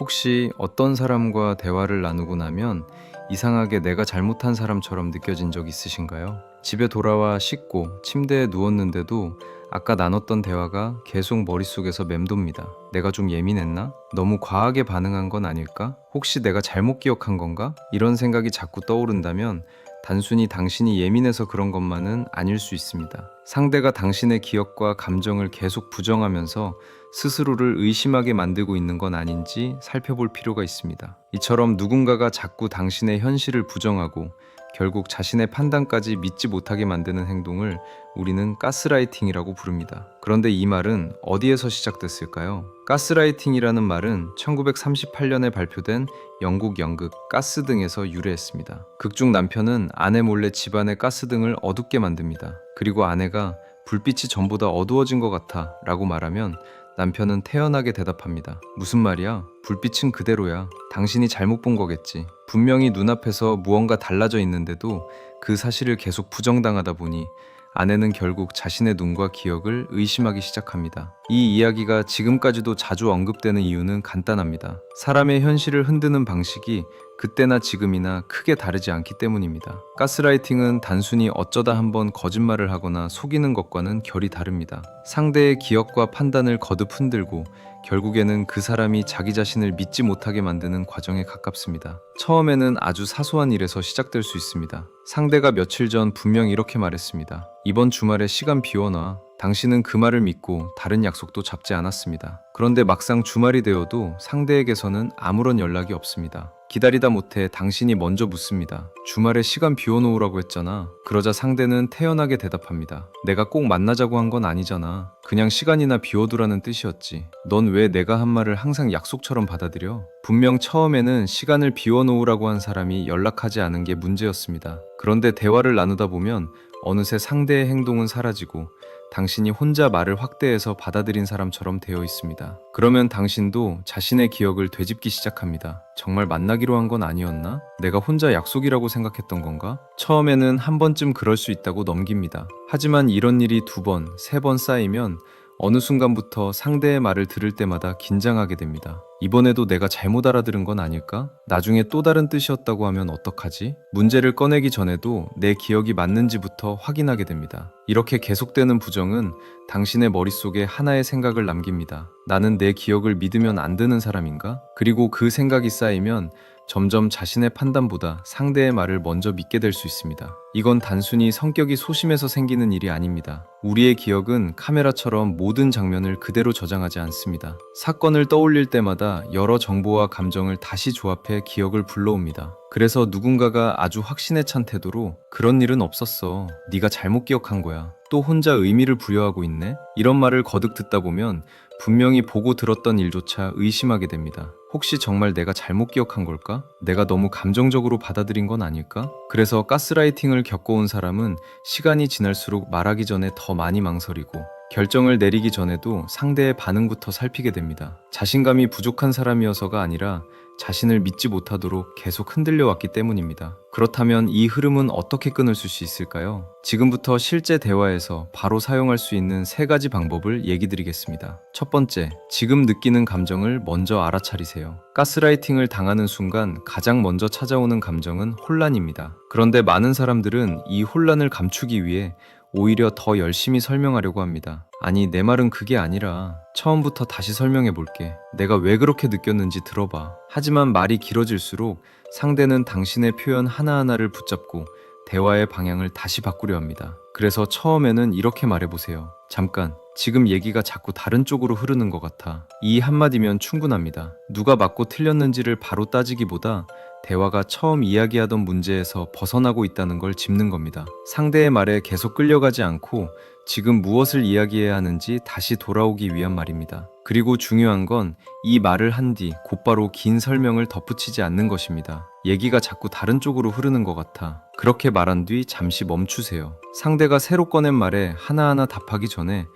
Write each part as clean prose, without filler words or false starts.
혹시 어떤 사람과 대화를 나누고 나면 이상하게 내가 잘못한 사람처럼 느껴진 적 있으신가요? 집에 돌아와 씻고 침대에 누웠는데도 아까 나눴던 대화가 계속 머릿속에서 맴돕니다. 내가 좀 예민했나? 너무 과하게 반응한 건 아닐까? 혹시 내가 잘못 기억한 건가? 이런 생각이 자꾸 떠오른다면 단순히 당신이 예민해서 그런 것만은 아닐 수 있습니다. 상대가 당신의 기억과 감정을 계속 부정하면서 스스로를 의심하게 만들고 있는 건 아닌지 살펴볼 필요가 있습니다. 이처럼 누군가가 자꾸 당신의 현실을 부정하고 결국 자신의 판단까지 믿지 못하게 만드는 행동을 우리는 가스라이팅이라고 부릅니다. 그런데 이 말은 어디에서 시작됐을까요? 가스라이팅이라는 말은 1938년에 발표된 영국 연극 가스등에서 유래했습니다. 극중 남편은 아내 몰래 집안의 가스등을 어둡게 만듭니다. 그리고 아내가 불빛이 전보다 어두워진 것 같아 라고 말하면 남편은 태연하게 대답합니다. 무슨 말이야? 불빛은 그대로야. 당신이 잘못 본 거겠지. 분명히 눈앞에서 무언가 달라져 있는데도 그 사실을 계속 부정당하다 보니 아내는 결국 자신의 눈과 기억을 의심하기 시작합니다. 이 이야기가 지금까지도 자주 언급되는 이유는 간단합니다. 사람의 현실을 흔드는 방식이 그때나 지금이나 크게 다르지 않기 때문입니다. 가스라이팅은 단순히 어쩌다 한번 거짓말을 하거나 속이는 것과는 결이 다릅니다. 상대의 기억과 판단을 거듭 흔들고 결국에는 그 사람이 자기 자신을 믿지 못하게 만드는 과정에 가깝습니다. 처음에는 아주 사소한 일에서 시작될 수 있습니다. 상대가 며칠 전 분명 이렇게 말했습니다. 이번 주말에 시간 비워놔. 당신은 그 말을 믿고 다른 약속도 잡지 않았습니다. 그런데 막상 주말이 되어도 상대에게서는 아무런 연락이 없습니다. 기다리다 못해 당신이 먼저 묻습니다. 주말에 시간 비워놓으라고 했잖아. 그러자 상대는 태연하게 대답합니다. 내가 꼭 만나자고 한 건 아니잖아. 그냥 시간이나 비워두라는 뜻이었지. 넌 왜 내가 한 말을 항상 약속처럼 받아들여? 분명 처음에는 시간을 비워놓으라고 한 사람이 연락하지 않은 게 문제였습니다. 그런데 대화를 나누다 보면 어느새 상대의 행동은 사라지고 당신이 혼자 말을 확대해서 받아들인 사람처럼 되어 있습니다. 그러면 당신도 자신의 기억을 되짚기 시작합니다. 정말 만나기로 한 건 아니었나? 내가 혼자 약속이라고 생각했던 건가? 처음에는 한 번쯤 그럴 수 있다고 넘깁니다. 하지만 이런 일이 두 번, 세 번 쌓이면 어느 순간부터 상대의 말을 들을 때마다 긴장하게 됩니다. 이번에도 내가 잘못 알아들은 건 아닐까? 나중에 또 다른 뜻이었다고 하면 어떡하지? 문제를 꺼내기 전에도 내 기억이 맞는지부터 확인하게 됩니다. 이렇게 계속되는 부정은 당신의 머릿속에 하나의 생각을 남깁니다. 나는 내 기억을 믿으면 안 되는 사람인가? 그리고 그 생각이 쌓이면 점점 자신의 판단보다 상대의 말을 먼저 믿게 될 수 있습니다. 이건 단순히 성격이 소심해서 생기는 일이 아닙니다. 우리의 기억은 카메라처럼 모든 장면을 그대로 저장하지 않습니다. 사건을 떠올릴 때마다 여러 정보와 감정을 다시 조합해 기억을 불러옵니다. 그래서 누군가가 아주 확신에 찬 태도로 그런 일은 없었어. 네가 잘못 기억한 거야. 또 혼자 의미를 부여하고 있네? 이런 말을 거듭 듣다 보면 분명히 보고 들었던 일조차 의심하게 됩니다. 혹시 정말 내가 잘못 기억한 걸까? 내가 너무 감정적으로 받아들인 건 아닐까? 그래서 가스라이팅을 겪어온 사람은 시간이 지날수록 말하기 전에 더 많이 망설이고 결정을 내리기 전에도 상대의 반응부터 살피게 됩니다. 자신감이 부족한 사람이어서가 아니라 자신을 믿지 못하도록 계속 흔들려 왔기 때문입니다. 그렇다면 이 흐름은 어떻게 끊을 수 있을까요? 지금부터 실제 대화에서 바로 사용할 수 있는 세 가지 방법을 얘기 드리겠습니다. 첫 번째, 지금 느끼는 감정을 먼저 알아차리세요. 가스라이팅을 당하는 순간 가장 먼저 찾아오는 감정은 혼란입니다. 그런데 많은 사람들은 이 혼란을 감추기 위해 오히려 더 열심히 설명하려고 합니다. 아니, 내 말은 그게 아니라 처음부터 다시 설명해 볼게. 내가 왜 그렇게 느꼈는지 들어봐. 하지만 말이 길어질수록 상대는 당신의 표현 하나하나를 붙잡고 대화의 방향을 다시 바꾸려 합니다. 그래서 처음에는 이렇게 말해보세요. 잠깐, 지금 얘기가 자꾸 다른 쪽으로 흐르는 것 같아. 이 한마디면 충분합니다. 누가 맞고 틀렸는지를 바로 따지기보다 대화가 처음 이야기하던 문제에서 벗어나고 있다는 걸 짚는 겁니다. 상대의 말에 계속 끌려가지 않고 지금 무엇을 이야기해야 하는지 다시 돌아오기 위한 말입니다. 그리고 중요한 건 이 말을 한 뒤 곧바로 긴 설명을 덧붙이지 않는 것입니다. 얘기가 자꾸 다른 쪽으로 흐르는 것 같아. 그렇게 말한 뒤 잠시 멈추세요. 상대가 새로 꺼낸 말에 하나하나 답하기 전에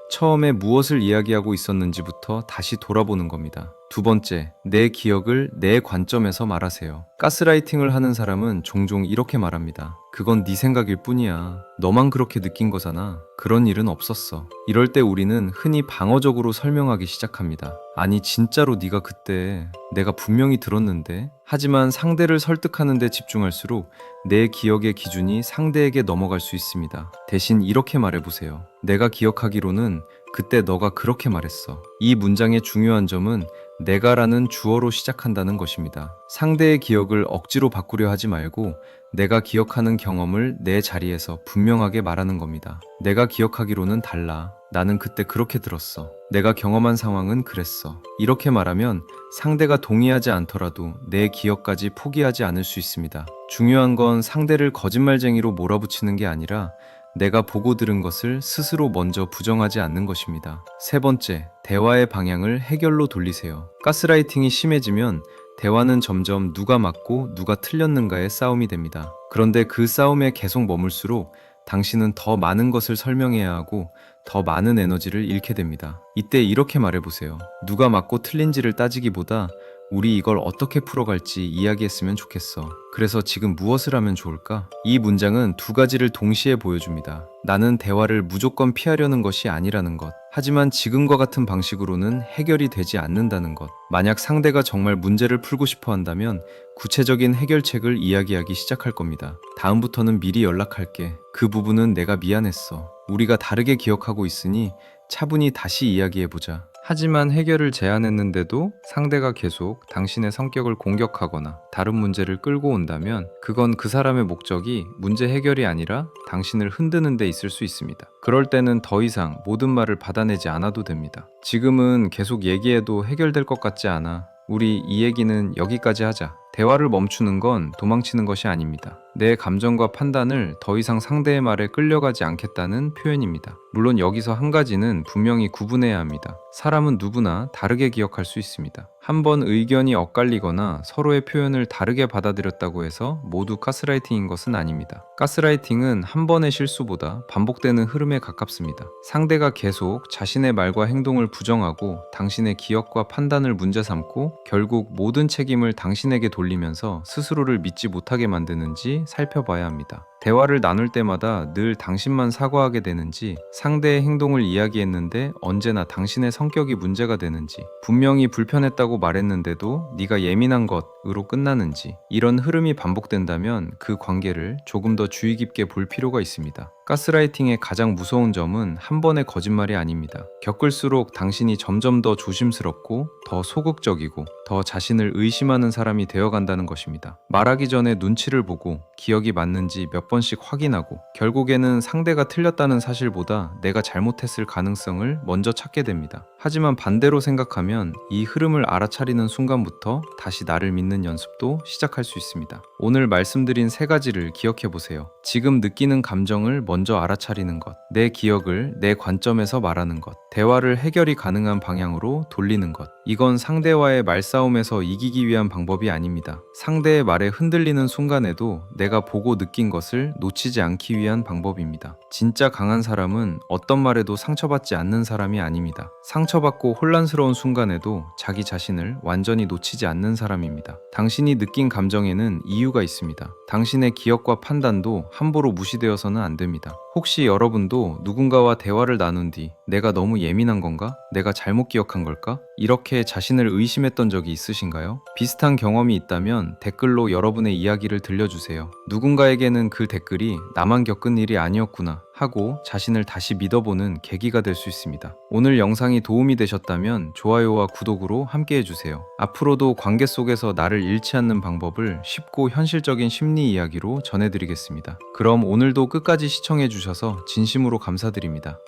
처음에 무엇을 이야기하고 있었는지부터 다시 돌아보는 겁니다. 두 번째, 내 기억을 내 관점에서 말하세요. 가스라이팅을 하는 사람은 종종 이렇게 말합니다. 그건 네 생각일 뿐이야. 너만 그렇게 느낀 거잖아. 그런 일은 없었어. 이럴 때 우리는 흔히 방어적으로 설명하기 시작합니다. 아니 진짜로 네가 그때 내가 분명히 들었는데. 하지만 상대를 설득하는 데 집중할수록 내 기억의 기준이 상대에게 넘어갈 수 있습니다. 대신 이렇게 말해보세요. 내가 기억하기로는 그때 너가 그렇게 말했어. 이 문장의 중요한 점은 내가라는 주어로 시작한다는 것입니다. 상대의 기억을 억지로 바꾸려 하지 말고 내가 기억하는 경험을 내 자리에서 분명하게 말하는 겁니다. 내가 기억하기로는 달라. 나는 그때 그렇게 들었어. 내가 경험한 상황은 그랬어. 이렇게 말하면 상대가 동의하지 않더라도 내 기억까지 포기하지 않을 수 있습니다. 중요한 건 상대를 거짓말쟁이로 몰아붙이는 게 아니라 내가 보고 들은 것을 스스로 먼저 부정하지 않는 것입니다. 세 번째, 대화의 방향을 해결로 돌리세요. 가스라이팅이 심해지면 대화는 점점 누가 맞고 누가 틀렸는가의 싸움이 됩니다. 그런데 그 싸움에 계속 머물수록 당신은 더 많은 것을 설명해야 하고 더 많은 에너지를 잃게 됩니다. 이때 이렇게 말해보세요. 누가 맞고 틀린지를 따지기보다 우리 이걸 어떻게 풀어갈지 이야기했으면 좋겠어. 그래서 지금 무엇을 하면 좋을까? 이 문장은 두 가지를 동시에 보여줍니다. 나는 대화를 무조건 피하려는 것이 아니라는 것. 하지만 지금과 같은 방식으로는 해결이 되지 않는다는 것. 만약 상대가 정말 문제를 풀고 싶어 한다면 구체적인 해결책을 이야기하기 시작할 겁니다. 다음부터는 미리 연락할게. 그 부분은 내가 미안했어. 우리가 다르게 기억하고 있으니 차분히 다시 이야기해보자. 하지만 해결을 제안했는데도 상대가 계속 당신의 성격을 공격하거나 다른 문제를 끌고 온다면 그건 그 사람의 목적이 문제 해결이 아니라 당신을 흔드는 데 있을 수 있습니다. 그럴 때는 더 이상 모든 말을 받아내지 않아도 됩니다. 지금은 계속 얘기해도 해결될 것 같지 않아. 우리 이 얘기는 여기까지 하자. 대화를 멈추는 건 도망치는 것이 아닙니다. 내 감정과 판단을 더 이상 상대의 말에 끌려가지 않겠다는 표현입니다. 물론 여기서 한 가지는 분명히 구분해야 합니다. 사람은 누구나 다르게 기억할 수 있습니다. 한번 의견이 엇갈리거나 서로의 표현을 다르게 받아들였다고 해서 모두 가스라이팅인 것은 아닙니다. 가스라이팅은 한 번의 실수보다 반복되는 흐름에 가깝습니다. 상대가 계속 자신의 말과 행동을 부정하고 당신의 기억과 판단을 문제 삼고 결국 모든 책임을 당신에게 돌리면서 스스로를 믿지 못하게 만드는지 살펴봐야 합니다. 대화를 나눌 때마다 늘 당신만 사과하게 되는지, 상대의 행동을 이야기했는데 언제나 당신의 성격이 문제가 되는지, 분명히 불편했다고 말했는데도 네가 예민한 것으로 끝나는지, 이런 흐름이 반복된다면 그 관계를 조금 더 주의 깊게 볼 필요가 있습니다. 가스라이팅의 가장 무서운 점은 한 번의 거짓말이 아닙니다. 겪을수록 당신이 점점 더 조심스럽고 더 소극적이고 더 자신을 의심하는 사람이 되어간다는 것입니다. 말하기 전에 눈치를 보고 기억이 맞는지 몇 번씩 확인하고 결국에는 상대가 틀렸다는 사실보다 내가 잘못했을 가능성을 먼저 찾게 됩니다. 하지만 반대로 생각하면 이 흐름을 알아차리는 순간부터 다시 나를 믿는 연습도 시작할 수 있습니다. 오늘 말씀드린 세 가지를 기억해 보세요. 지금 느끼는 감정을 먼저 알아차리는 것, 내 기억을 내 관점에서 말하는 것, 대화를 해결이 가능한 방향으로 돌리는 것. 이건 상대와의 말싸움에서 이기기 위한 방법이 아닙니다. 상대의 말에 흔들리는 순간에도 내가 보고 느낀 것을 놓치지 않기 위한 방법입니다. 진짜 강한 사람은 어떤 말에도 상처받지 않는 사람이 아닙니다. 상처받고 혼란스러운 순간에도 자기 자신을 완전히 놓치지 않는 사람입니다. 당신이 느낀 감정에는 이유가 있습니다. 당신의 기억과 판단도 함부로 무시되어서는 안 됩니다. 혹시 여러분도 누군가와 대화를 나눈 뒤 내가 너무 예민한 건가? 내가 잘못 기억한 걸까? 이렇게 자신을 의심했던 적이 있으신가요? 비슷한 경험이 있다면 댓글로 여러분의 이야기를 들려주세요. 누군가에게는 그 댓글이 나만 겪은 일이 아니었구나 하고 자신을 다시 믿어보는 계기가 될 수 있습니다. 오늘 영상이 도움이 되셨다면 좋아요와 구독으로 함께 해주세요. 앞으로도 관계 속에서 나를 잃지 않는 방법을 쉽고 현실적인 심리 이야기로 전해드리겠습니다. 그럼 오늘도 끝까지 시청해주셔서 진심으로 감사드립니다.